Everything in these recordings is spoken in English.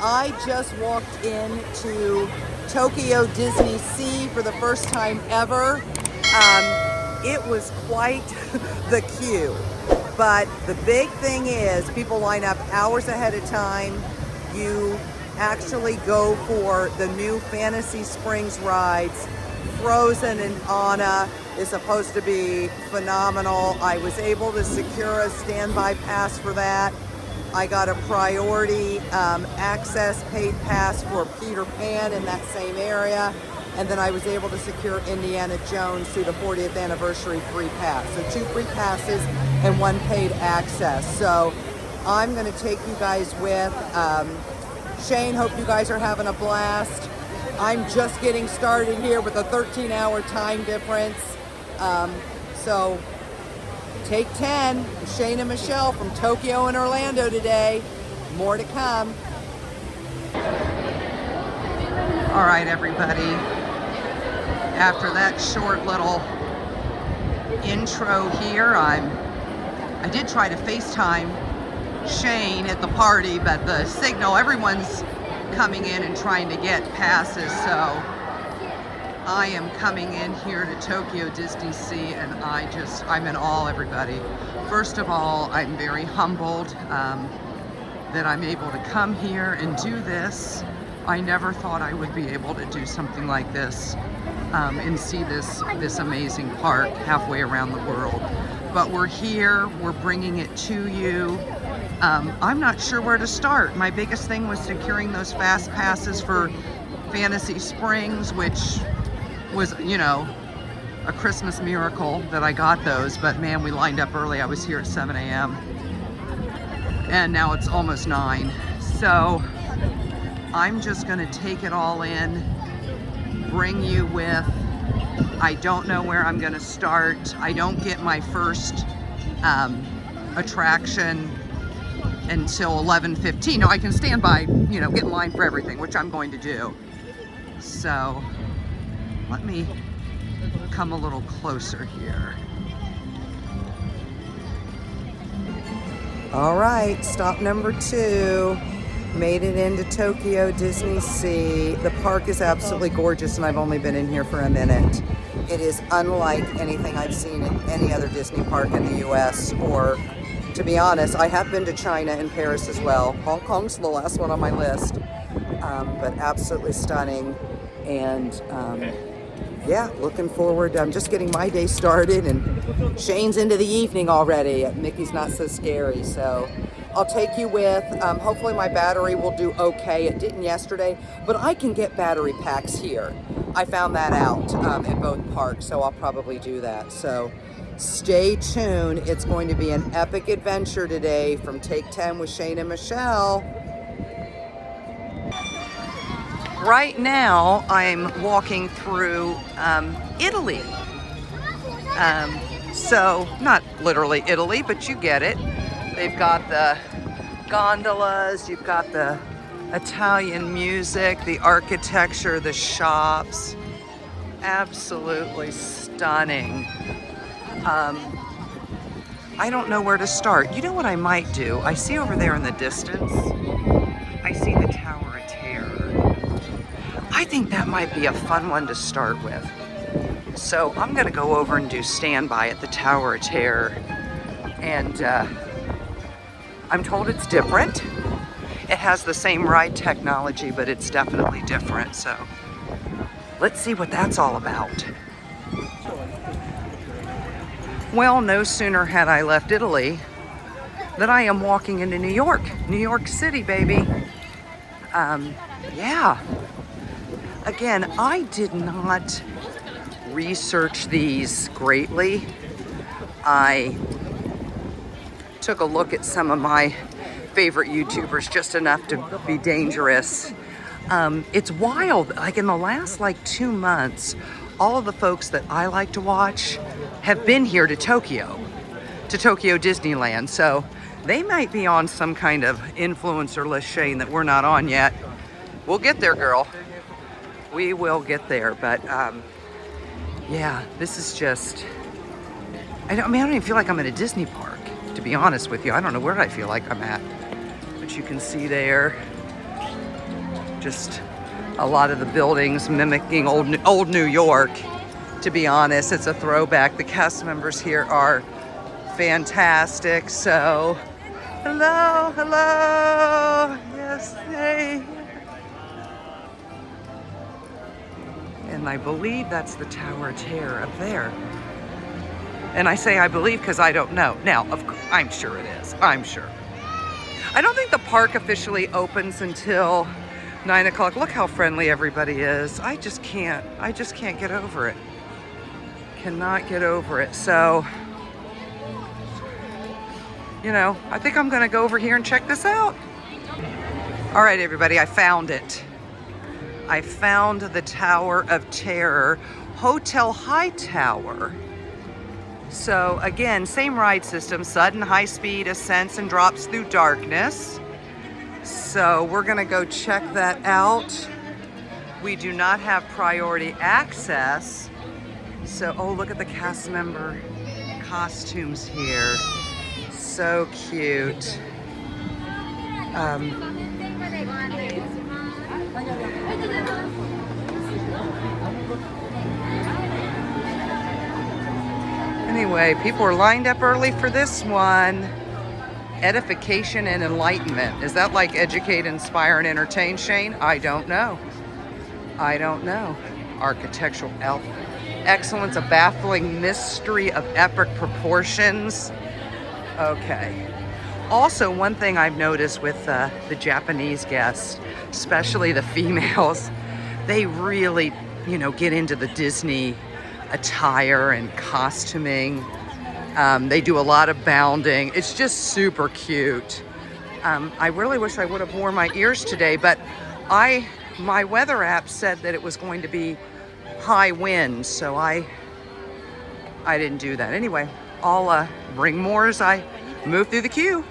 I just walked into Tokyo DisneySea for the first time ever. It was quite the queue. But the big thing is people line up hours ahead of time. You actually go for the new Fantasy Springs rides. Frozen and Anna is supposed to be phenomenal. I was able to secure a standby pass for that. I got a priority access paid pass for Peter Pan in that same area. And then I was able to secure Indiana Jones through the 40th anniversary free pass. So 2 free passes and 1 paid access. So I'm gonna take you guys with Shane. Hope you guys are having a blast. I'm just getting started here with a 13-hour time difference. So take 10, Shane and Michelle from Tokyo and Orlando today. More to come. All right, everybody. After that short little intro here, I did try to FaceTime Shane at the party, but the signal, everyone's coming in and trying to get passes, so I am coming in here to Tokyo DisneySea, and I'm in awe, everybody. First of all, I'm very humbled that I'm able to come here and do this. I never thought I would be able to do something like this and see this amazing park halfway around the world. But we're here, we're bringing it to you. I'm not sure where to start. My biggest thing was securing those fast passes for Fantasy Springs, which was, you know, a Christmas miracle that I got those, but man, we lined up early. I was here at 7 a.m. and now it's almost 9. So I'm just gonna take it all in, bring you with, I don't know where I'm gonna start. I don't get my first attraction until 11:15. No, I can stand by, you know, get in line for everything, which I'm going to do. So let me come a little closer here. All right, stop number 2. Made it into Tokyo DisneySea. The park is absolutely gorgeous, and I've only been in here for a minute. It is unlike anything I've seen in any other Disney park in the US, or to be honest, I have been to China and Paris as well. Hong Kong's the last one on my list, but absolutely stunning. And yeah, looking forward. I'm just getting my day started, and Shane's into the evening already. Mickey's Not So Scary, so I'll take you with. Hopefully my battery will do okay. It didn't yesterday, but I can get battery packs here. I found that out at both parks, so I'll probably do that. So stay tuned. It's going to be an epic adventure today from Take 10 with Shane and Michelle. Right now, I'm walking through Italy. So, not literally Italy, but you get it. They've got the gondolas, you've got the Italian music, the architecture, the shops. Absolutely stunning. I don't know where to start. You know what I might do? I see over there in the distance, I see the Tower of Terror. I think that might be a fun one to start with. So I'm gonna go over and do standby at the Tower of Terror. And I'm told it's different. It has the same ride technology, but it's definitely different. So let's see what that's all about. Well, no sooner had I left Italy than I am walking into New York City, baby. Yeah. Again, I did not research these greatly. I took a look at some of my favorite YouTubers, just enough to be dangerous. It's wild. Like in the last 2 months, all of the folks that I like to watch have been here to Tokyo Disneyland. So they might be on some kind of influencer list, Shane, that we're not on yet. We'll get there, girl. We will get there. But yeah, this is just, I don't even feel like I'm in a Disney park, to be honest with you. I don't know where I feel like I'm at. But you can see there, Just a lot of the buildings mimicking old New York. To be honest, it's a throwback. The cast members here are fantastic. So, hello, hello. Yes, hey. And I believe that's the Tower of Terror up there. And I say I believe because I don't know. Now, I'm sure it is. I'm sure. I don't think the park officially opens until 9 o'clock. Look how friendly everybody is. I just can't get over it. Cannot get over it. So, you know, I think I'm gonna go over here and check this out. All right, everybody, I found it. I found the Tower of Terror, Hotel Hightower. So again, same ride system, sudden high-speed ascents and drops through darkness. So we're gonna go check that out. We do not have priority access. So, oh, look at the cast member costumes here. So cute. Anyway, people are lined up early for this one. Edification and enlightenment. Is that like educate, inspire, and entertain, Shane? I don't know. I don't know. Architectural excellence, a baffling mystery of epic proportions. Okay. Also, one thing I've noticed with the Japanese guests, especially the females, they really, you know, get into the Disney attire and costuming. They do a lot of bounding. It's just super cute. I really wish I would have worn my ears today, but my weather app said that it was going to be high winds, so I didn't do that. Anyway, I'll bring more as I move through the queue.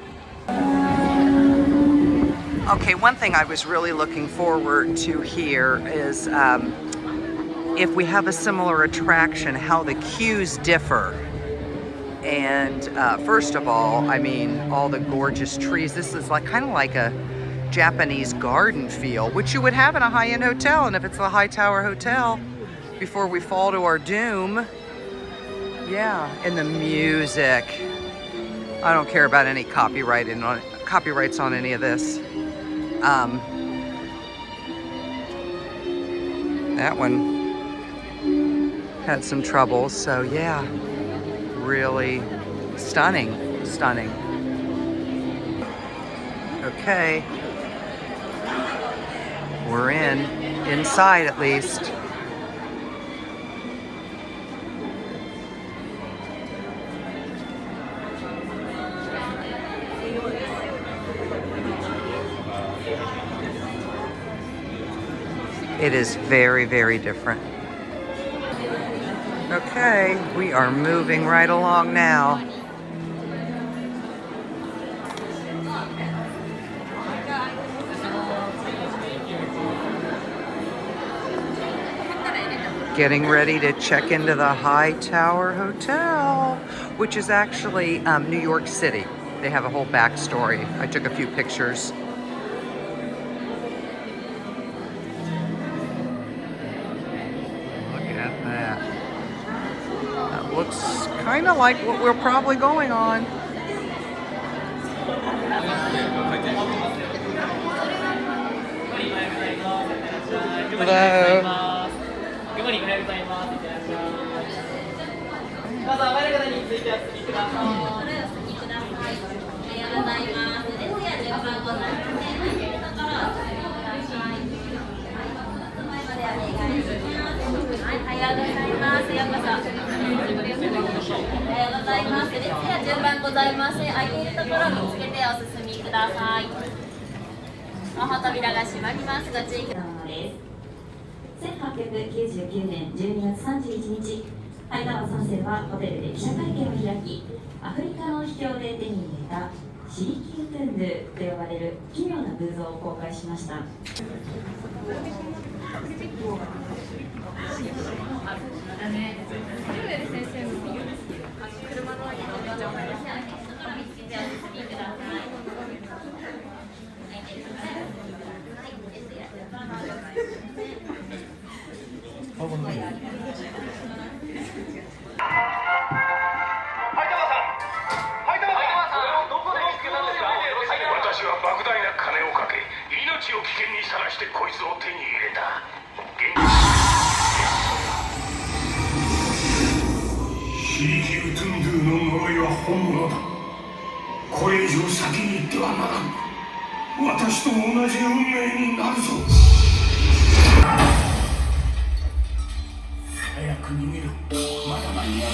Okay, one thing I was really looking forward to here is if we have a similar attraction, how the queues differ. And first of all, I mean, all the gorgeous trees. This is like kind of like a Japanese garden feel, which you would have in a high-end hotel. And if it's a Hightower Hotel, before we fall to our doom, yeah. And the music. I don't care about any copyrights on any of this. That one had some troubles, so yeah, really stunning. Okay, we're inside at least. It is very, very different. Okay, we are moving right along now. Getting ready to check into the Hightower Hotel, which is actually New York City. They have a whole backstory. I took a few pictures. Looks kind of like what we're probably going on. Hello.1899年12月31日、ハイタワー3世はホテルで記者会見を開き、アフリカの秘境で手に入れたシリキュートゥンドゥと呼ばれる奇妙な偶像を公開しました。してこいつを手に入れた。シリキウトゥンドゥの呪いは本物だ。これ以上先に行ってはならん。私と同じ運命になるぞ。早く逃げろ。まだ間に合う。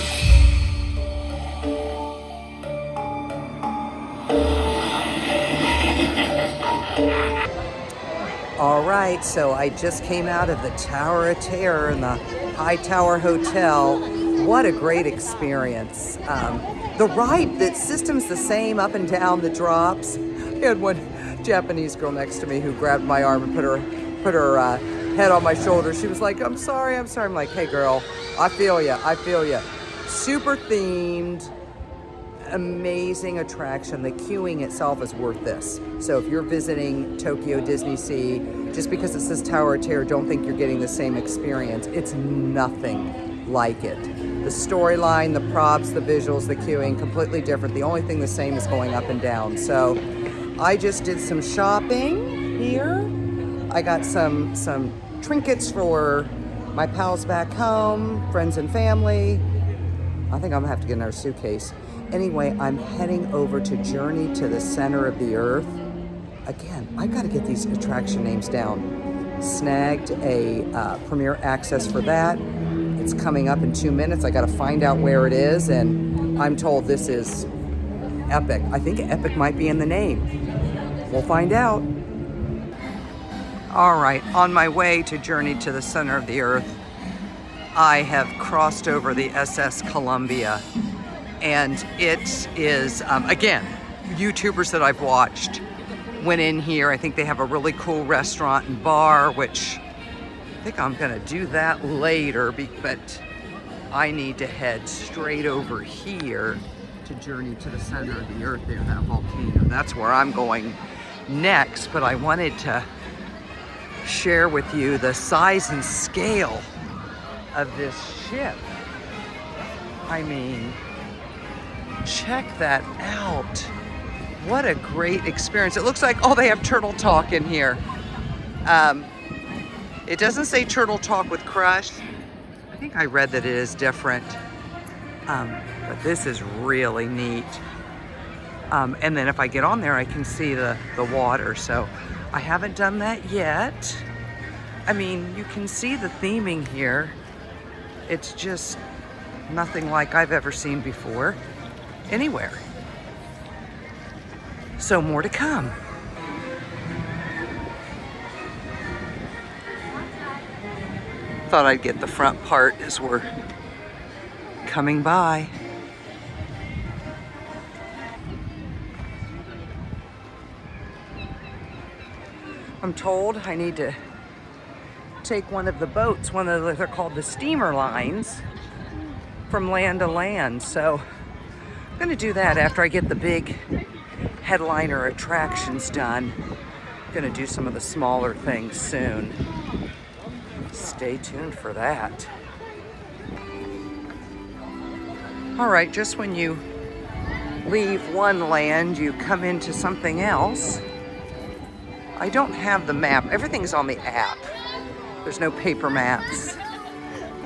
All right, so I just came out of the Tower of Terror in the High Tower Hotel. What a great experience. The ride, the system's the same up and down, the drops. I had one Japanese girl next to me who grabbed my arm and put her head on my shoulder. She was like, I'm sorry. I'm like, hey girl, I feel ya. Super themed, amazing attraction. The queuing itself is worth this. So if you're visiting Tokyo DisneySea, just because it says Tower of Terror, don't think you're getting the same experience. It's nothing like it. The storyline, the props, the visuals, the queuing, completely different. The only thing the same is going up and down. So I just did some shopping here. I got some trinkets for my pals back home, friends and family. I think I'm gonna have to get another suitcase. Anyway, I'm heading over to Journey to the Center of the Earth. Again, I gotta get these attraction names down. Snagged a premiere access for that. It's coming up in 2 minutes. I gotta find out where it is, and I'm told this is epic. I think epic might be in the name. We'll find out. All right, on my way to Journey to the Center of the Earth, I have crossed over the SS Columbia, and it is, again, YouTubers that I've watched went in here. I think they have a really cool restaurant and bar, which I think I'm gonna do that later, but I need to head straight over here to Journey to the Center of the Earth there, that volcano. That's where I'm going next, but I wanted to share with you the size and scale of this ship. I mean, check that out. What a great experience. It looks like, oh, they have Turtle Talk in here. It doesn't say Turtle Talk with Crush. I think I read that it is different. But this is really neat. And then if I get on there, I can see the water. So I haven't done that yet. I mean, you can see the theming here. It's just nothing like I've ever seen before anywhere. So more to come. Thought I'd get the front part as we're coming by. I'm told I need to take one of the boats, they're called the steamer lines, from land to land. So I'm gonna do that after I get the big headliner attractions done. I'm gonna do some of the smaller things soon. Stay tuned for that. All right, just when you leave one land, you come into something else. I don't have the map. Everything's on the app. There's no paper maps.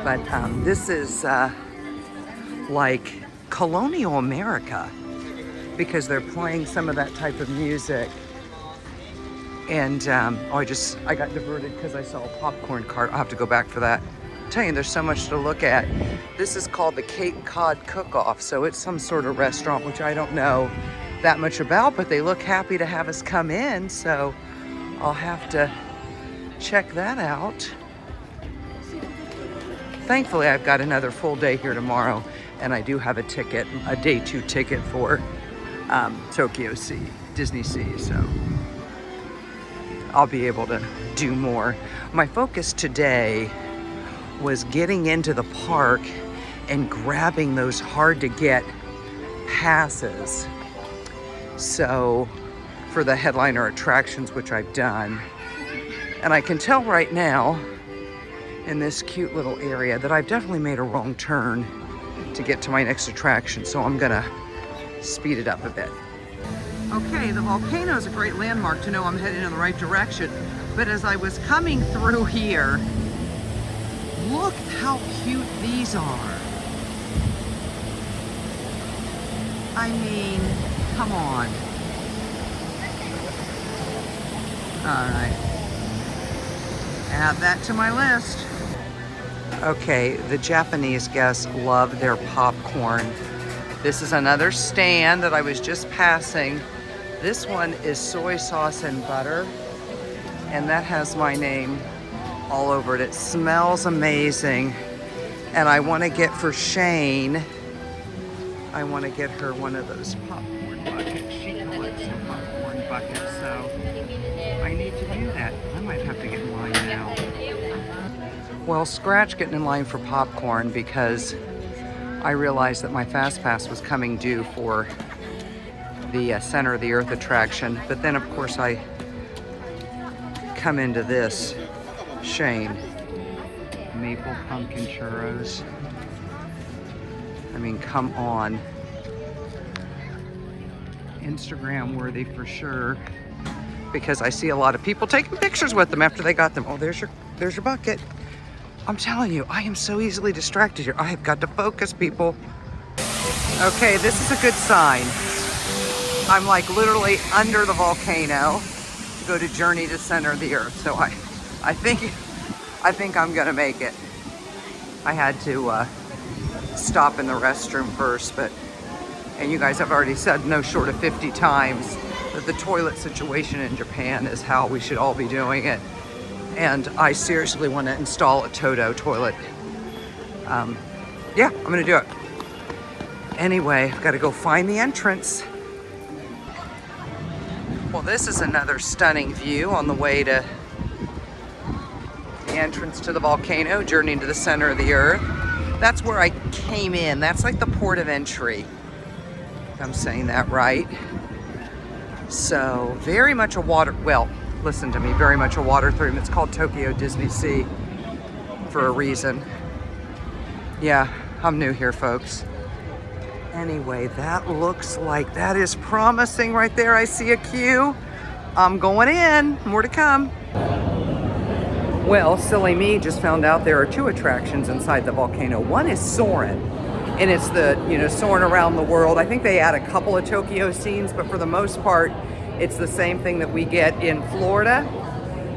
But this is like colonial America, because they're playing some of that type of music. And I got diverted because I saw a popcorn cart. I'll have to go back for that. I'm telling you, there's so much to look at. This is called the Cape Cod Cook-Off. So it's some sort of restaurant, which I don't know that much about, but they look happy to have us come in. So I'll have to check that out. Thankfully, I've got another full day here tomorrow, and I do have a ticket, a day 2 ticket for Tokyo DisneySea, so I'll be able to do more. My focus today was getting into the park and grabbing those hard to get passes. So for the headliner attractions, which I've done. And I can tell right now in this cute little area that I've definitely made a wrong turn to get to my next attraction. So I'm gonna speed it up a bit. Okay, the volcano is a great landmark to know I'm heading in the right direction. But as I was coming through here, look how cute these are. I mean, come on. All right. Add that to my list. Okay, the Japanese guests love their popcorn. This is another stand that I was just passing. This one is soy sauce and butter, and that has my name all over it. It smells amazing. And I want to get for Shane, I want to get her one of those popcorn buckets. She collects the popcorn buckets, so I need to do that. I might have to get in line now. Well, scratch getting in line for popcorn because I realized that my Fast Pass was coming due for the Center of the Earth attraction. But then, of course, I come into this, Shane. Maple pumpkin churros. I mean, come on. Instagram worthy for sure, because I see a lot of people taking pictures with them after they got them. Oh, there's your bucket. I'm telling you, I am so easily distracted here. I have got to focus, people. Okay, this is a good sign. I'm like literally under the volcano to go to Journey to Center of the Earth. So I think I'm gonna make it. I had to stop in the restroom first, and you guys have already said no short of 50 times that the toilet situation in Japan is how we should all be doing it. And I seriously want to install a Toto toilet. Yeah, I'm gonna do it. Anyway, I've got to go find the entrance. Well, this is another stunning view on the way to the entrance to the volcano, Journey to the Center of the Earth. That's where I came in. That's like the port of entry, if I'm saying that right. So very much a water, well, listen to me, very much a water theme. It's called Tokyo DisneySea for a reason. Yeah, I'm new here, folks. Anyway, that looks like that is promising right there. I see a queue. I'm going in. More to come. Well, silly me, just found out there are two attractions inside the volcano. One is Soarin', and it's the, soaring around the world. I think they add a couple of Tokyo scenes, but for the most part, it's the same thing that we get in Florida.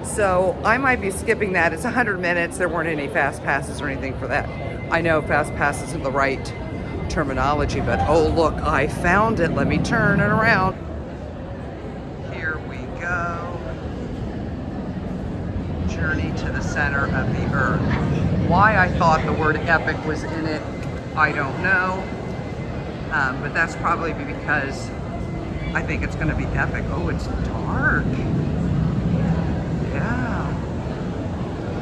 So I might be skipping that. It's 100 minutes. There weren't any fast passes or anything for that. I know fast pass isn't the right terminology, but oh look, I found it. Let me turn it around. Here we go. Journey to the Center of the Earth. Why I thought the word epic was in it, I don't know. But that's probably because I think it's going to be epic. Oh, it's dark. Yeah.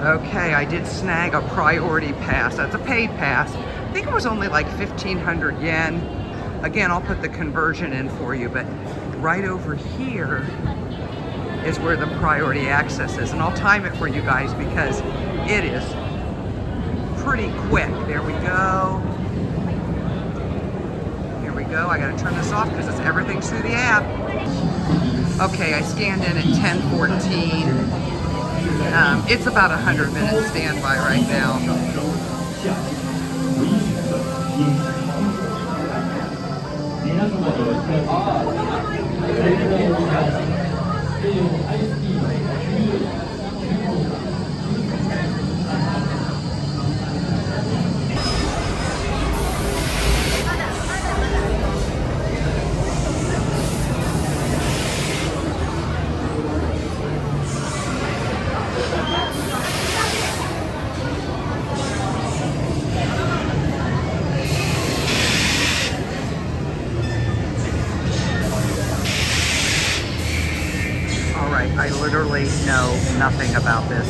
Okay, I did snag a priority pass. That's a paid pass. I think it was only like 1,500 yen. Again, I'll put the conversion in for you, but right over here is where the priority access is. And I'll time it for you guys because it is pretty quick. There we go. Here we go. I gotta turn this off because everything's through the app. Okay, I scanned in at 10:14. It's about 100 minutes standby right now. I literally know nothing about this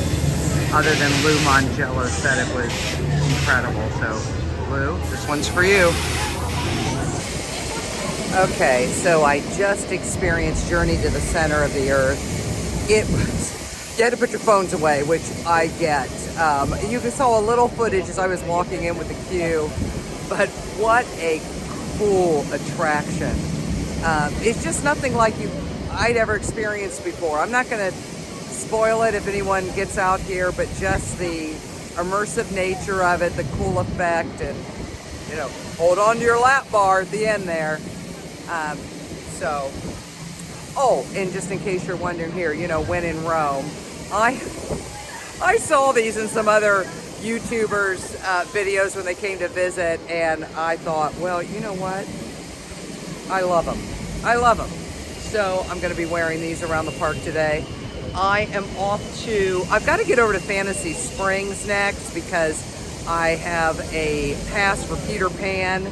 other than Lou Mangello said it was incredible. So Lou, this one's for you. Okay, so I just experienced Journey to the Center of the Earth. It was, you had to put your phones away, which I get. You saw a little footage as I was walking in with the queue, but what a cool attraction. It's just nothing like I'd ever experienced before. I'm not going to spoil it if anyone gets out here, but just the immersive nature of it, the cool effect, and you know, hold on to your lap bar at the end there. Oh, and just in case you're wondering here, you know, when in Rome, I saw these in some other YouTubers' videos when they came to visit, and I thought, well, you know what? I love them. I love them. So I'm going to be wearing these around the park today. I am off to, I've got to get over to Fantasy Springs next because I have a pass for Peter Pan.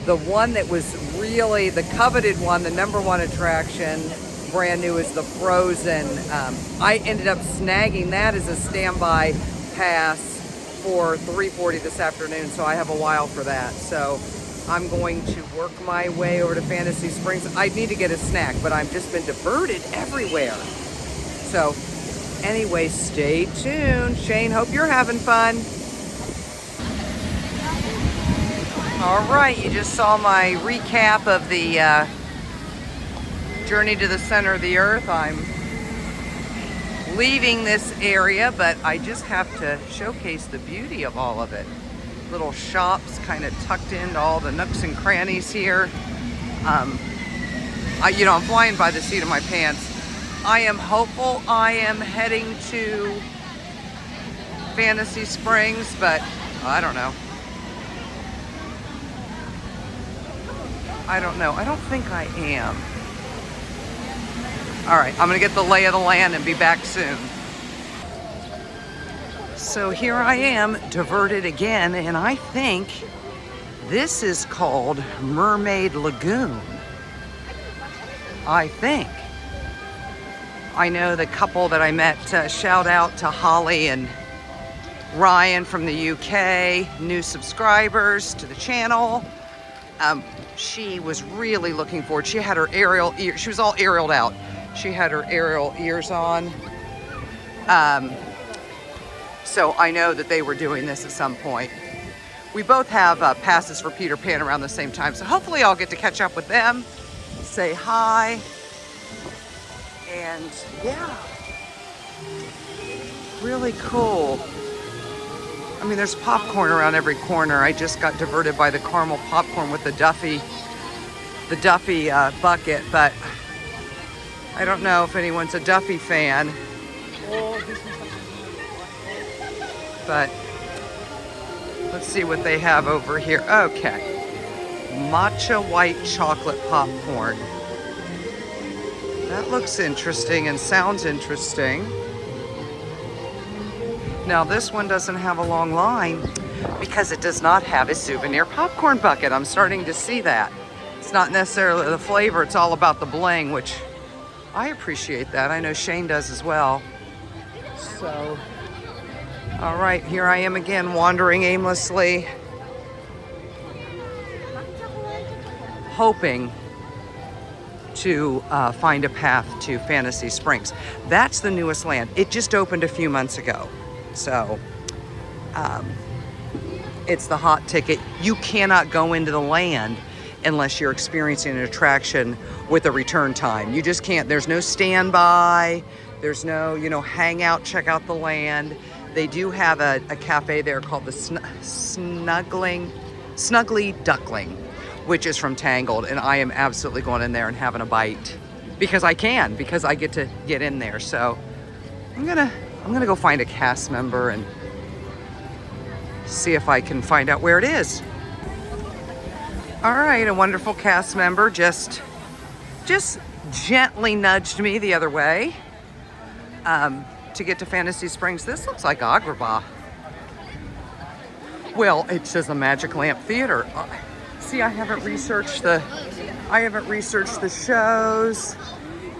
The one that was really the coveted one, the #1 attraction, brand new, is the Frozen. I ended up snagging that as a standby pass for 3:40 this afternoon, so I have a while for that. So I'm going to work my way over to Fantasy Springs. I need to get a snack, but I've just been diverted everywhere. So anyway, stay tuned. Shane, hope you're having fun. All right, you just saw my recap of the journey to the center of the earth. I'm leaving this area, but I just have to showcase the beauty of all of it. Little shops kind of tucked into all the nooks and crannies here. I'm flying by the seat of my pants. I am hopeful I am heading to Fantasy Springs, but I don't know. I don't think I am. All right, I'm gonna get the lay of the land and be back soon. So here I am, diverted again, and I think this is called Mermaid Lagoon. I think. I know the couple that I met, shout out to Holly and Ryan from the UK, new subscribers to the channel. She was really looking forward. She had her aerial ear, she was all aerialed out. She had her aerial ears on. So I know that they were doing this at some point. We both have passes for Peter Pan around the same time, so hopefully I'll get to catch up with them, say hi, and yeah, really cool. I mean, there's popcorn around every corner. I just got diverted by the caramel popcorn with the Duffy bucket, but I don't know if anyone's a Duffy fan. But let's see what they have over here. Okay, matcha white chocolate popcorn. That looks interesting and sounds interesting. Now this one doesn't have a long line because it does not have a souvenir popcorn bucket. I'm starting to see that. It's not necessarily the flavor, it's all about the bling, which I appreciate that. I know Shane does as well. So, all right, here I am again, wandering aimlessly, hoping to find a path to Fantasy Springs. That's the newest land. It just opened a few months ago. So, it's the hot ticket. You cannot go into the land unless you're experiencing an attraction with a return time. You just can't. There's no standby. There's no, hang out, check out the land. They do have a cafe there called the Snuggly Duckling, which is from Tangled, and I am absolutely going in there and having a bite because I get to get in there. So I'm gonna go find a cast member and see if I can find out where it is. All right, a wonderful cast member just gently nudged me the other way to get to Fantasy Springs. This looks like Agrabah. Well, it says a Magic Lamp Theater. See, I haven't researched the shows.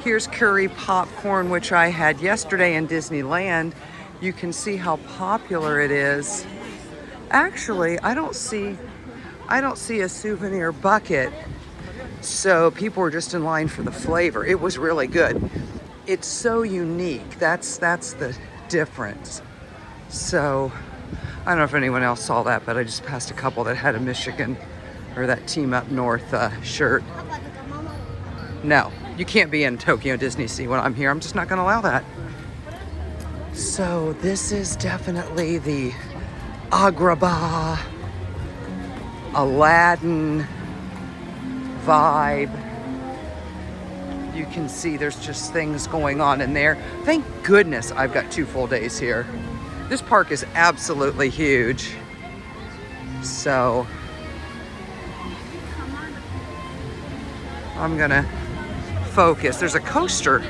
Here's curry popcorn, which I had yesterday in Disneyland. You can see how popular it is. Actually, I don't see a souvenir bucket. So people were just in line for the flavor. It was really good. It's so unique. That's the difference. So I don't know if anyone else saw that, but I just passed a couple that had a Michigan or that Team Up North shirt. No, you can't be in Tokyo DisneySea when I'm here. I'm just not gonna allow that. So this is definitely the Agrabah Aladdin vibe. You can see there's just things going on in there. Thank goodness I've got 2 full days here. This park is absolutely huge. So I'm gonna focus. There's a coaster.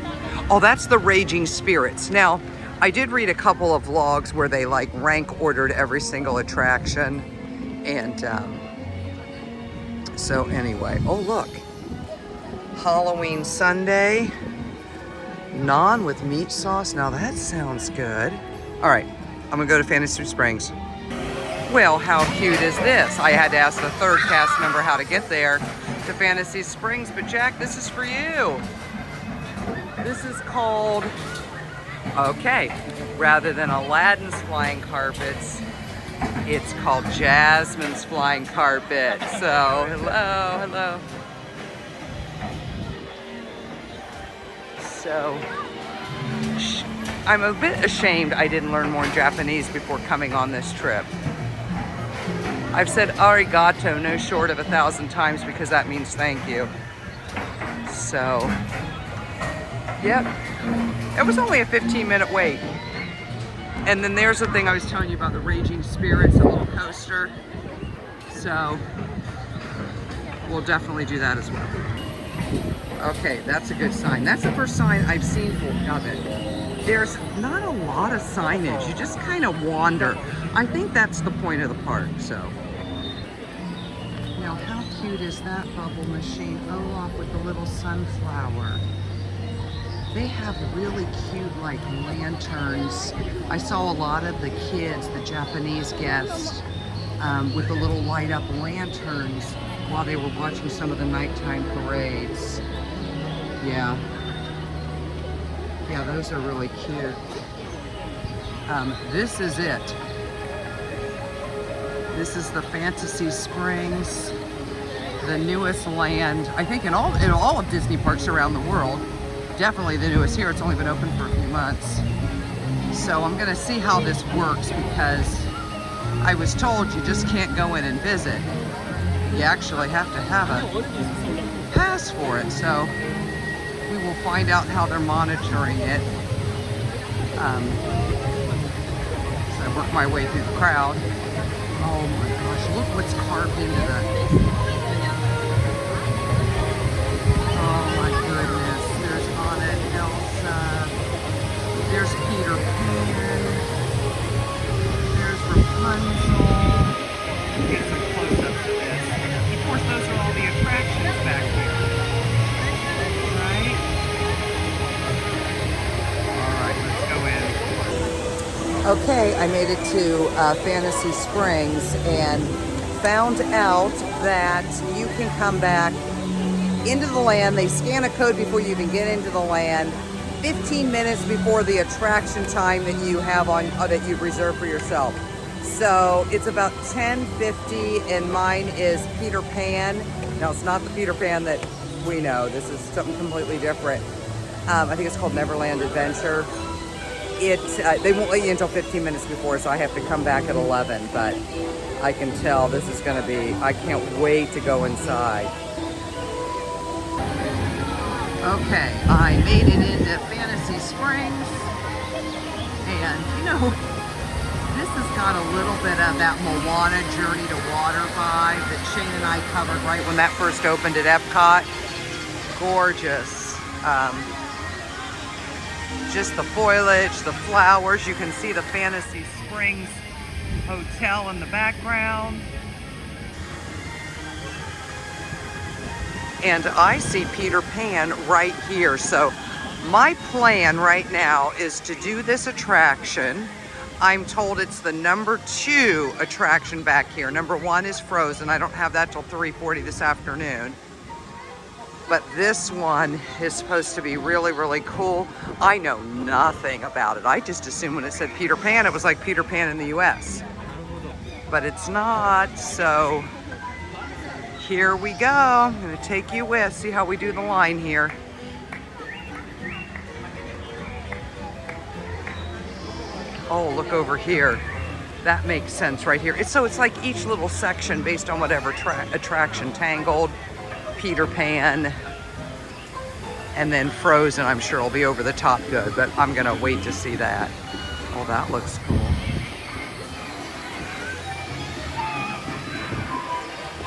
Oh, that's the Raging Spirits. Now, I did read a couple of vlogs where they like rank ordered every single attraction. And so anyway, oh look. Halloween Sundae. Naan with meat sauce. Now that sounds good. All right, I'm gonna go to Fantasy Springs. Well, how cute is this? I had to ask the third cast member how to get there to Fantasy Springs, but Jack, this is for you. This is called, okay, rather than Aladdin's Flying Carpets, it's called Jasmine's Flying Carpet. So, hello. So, I'm a bit ashamed I didn't learn more Japanese before coming on this trip. I've said arigato no short of 1,000 times because that means thank you. So, yep. It was only a 15-minute wait. And then there's the thing I was telling you about, the Raging Spirits, a little coaster. So, we'll definitely do that as well. Okay, that's a good sign. That's the first sign I've seen of it. There's not a lot of signage. You just kind of wander. I think that's the point of the park, so. Now, how cute is that bubble machine? Olaf with the little sunflower. They have really cute, like, lanterns. I saw a lot of the kids, the Japanese guests, with the little light-up lanterns while they were watching some of the nighttime parades. Yeah. Yeah, those are really cute. This is it. This is the Fantasy Springs, the newest land, I think in all of Disney parks around the world. Definitely the newest here. It's only been open for a few months. So I'm gonna see how this works because I was told you just can't go in and visit. You actually have to have a pass for it. So we will find out how they're monitoring it. So I work my way through the crowd. Oh my gosh, look what's carved into the... Oh my goodness, there's Anna and Elsa. There's Peter Pan. There's Rapunzel. Get some close-ups of this. Of course, those are all the attractions back here. Right? All right, let's go in. Okay, I made it to Fantasy Springs and found out that you can come back into the land. They scan a code before you even get into the land, 15 minutes before the attraction time that you have on that you've reserved for yourself. So it's about 10:50, and mine is Peter Pan. Now it's not the Peter Pan that we know. This is something completely different. I think it's called Neverland Adventure. They won't let you until 15 minutes before, so I have to come back at 11, but I can tell this is going to be, I can't wait to go inside. Okay, I made it into Fantasy Springs, and you know, this has got a little bit of that Moana Journey to Water vibe that Shane and I covered right when that first opened at Epcot. Gorgeous. Just the foliage, the flowers. You can see the Fantasy Springs Hotel in the background. And I see Peter Pan right here. So my plan right now is to do this attraction. I'm told it's the #2 attraction back here. #1 is Frozen. I don't have that till 3:40 this afternoon. But this one is supposed to be really, really cool. I know nothing about it. I just assumed when it said Peter Pan, it was like Peter Pan in the US. But it's not, so Here we go. I'm gonna take you with, see how we do the line here. Oh, look over here. That makes sense right here. It's like each little section based on whatever attraction. Tangled, Peter Pan, and then Frozen, I'm sure will be over the top good, but I'm gonna wait to see that. Oh, that looks cool.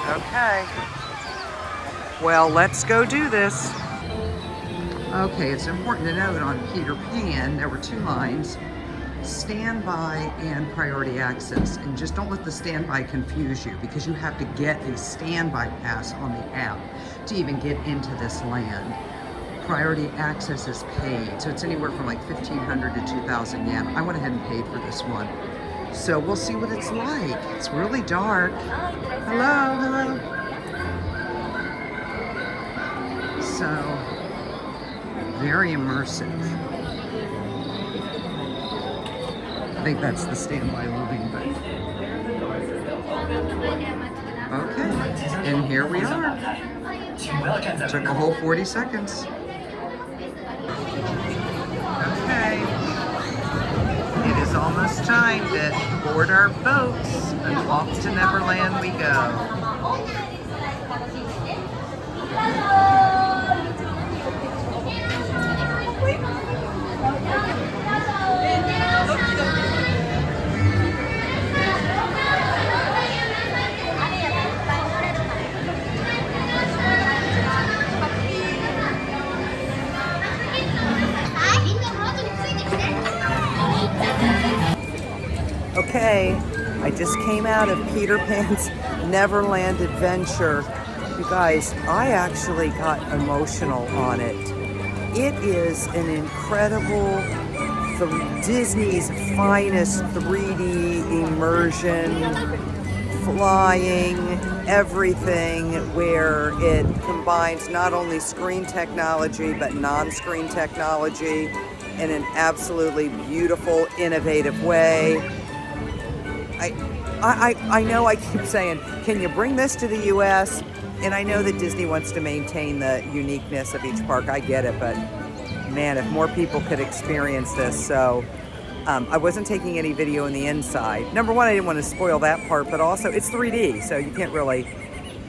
Okay. Well, let's go do this. Okay, it's important to note on Peter Pan, there were 2 lines, standby and priority access. And just don't let the standby confuse you, because you have to get a standby pass on the app to even get into this land. Priority access is paid, so it's anywhere from like 1,500 to 2,000 yen. I went ahead and paid for this one. So we'll see what it's like. It's really dark. Hello, hello. So, very immersive. I think that's the standby loading, but okay, and here we are. Took a whole 40 seconds. Okay, it is almost time to board our boats and off to Neverland we go. Okay, I just came out of Peter Pan's Neverland adventure. You guys, I actually got emotional on it. It is an incredible, Disney's finest 3D immersion, flying, everything, where it combines not only screen technology but non-screen technology in an absolutely beautiful, innovative way. I know I keep saying, can you bring this to the US? And I know that Disney wants to maintain the uniqueness of each park. I get it, but man, if more people could experience this. So I wasn't taking any video in the inside. Number one, I didn't want to spoil that part, but also it's 3D, so you can't really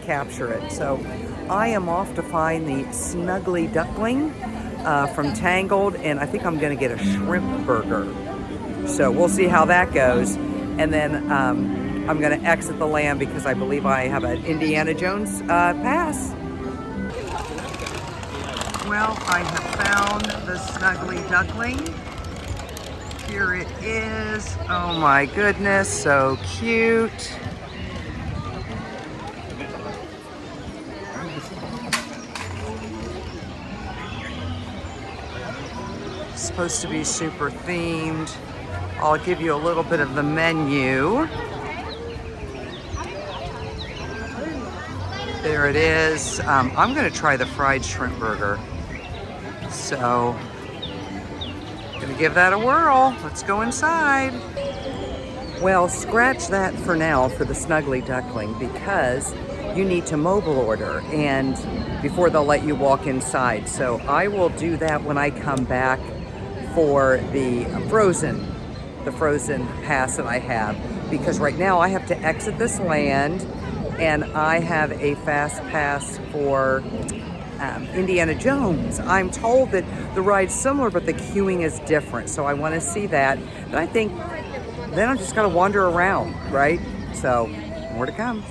capture it. So I am off to find the Snuggly Duckling from Tangled, and I think I'm gonna get a shrimp burger. So we'll see how that goes. And then I'm gonna exit the land because I believe I have an Indiana Jones pass. Well, I have found the Snuggly Duckling. Here it is. Oh my goodness, so cute. It's supposed to be super themed. I'll give you a little bit of the menu. There it is. I'm gonna try the fried shrimp burger. So, gonna give that a whirl. Let's go inside. Well, scratch that for now for the Snuggly Duckling, because you need to mobile order and before they'll let you walk inside. So I will do that when I come back for the Frozen pass that I have, because right now I have to exit this land and I have a fast pass for Indiana Jones. I'm told that the ride's similar, but the queuing is different. So I want to see that. But I think then I'm just going to wander around, right? So more to come.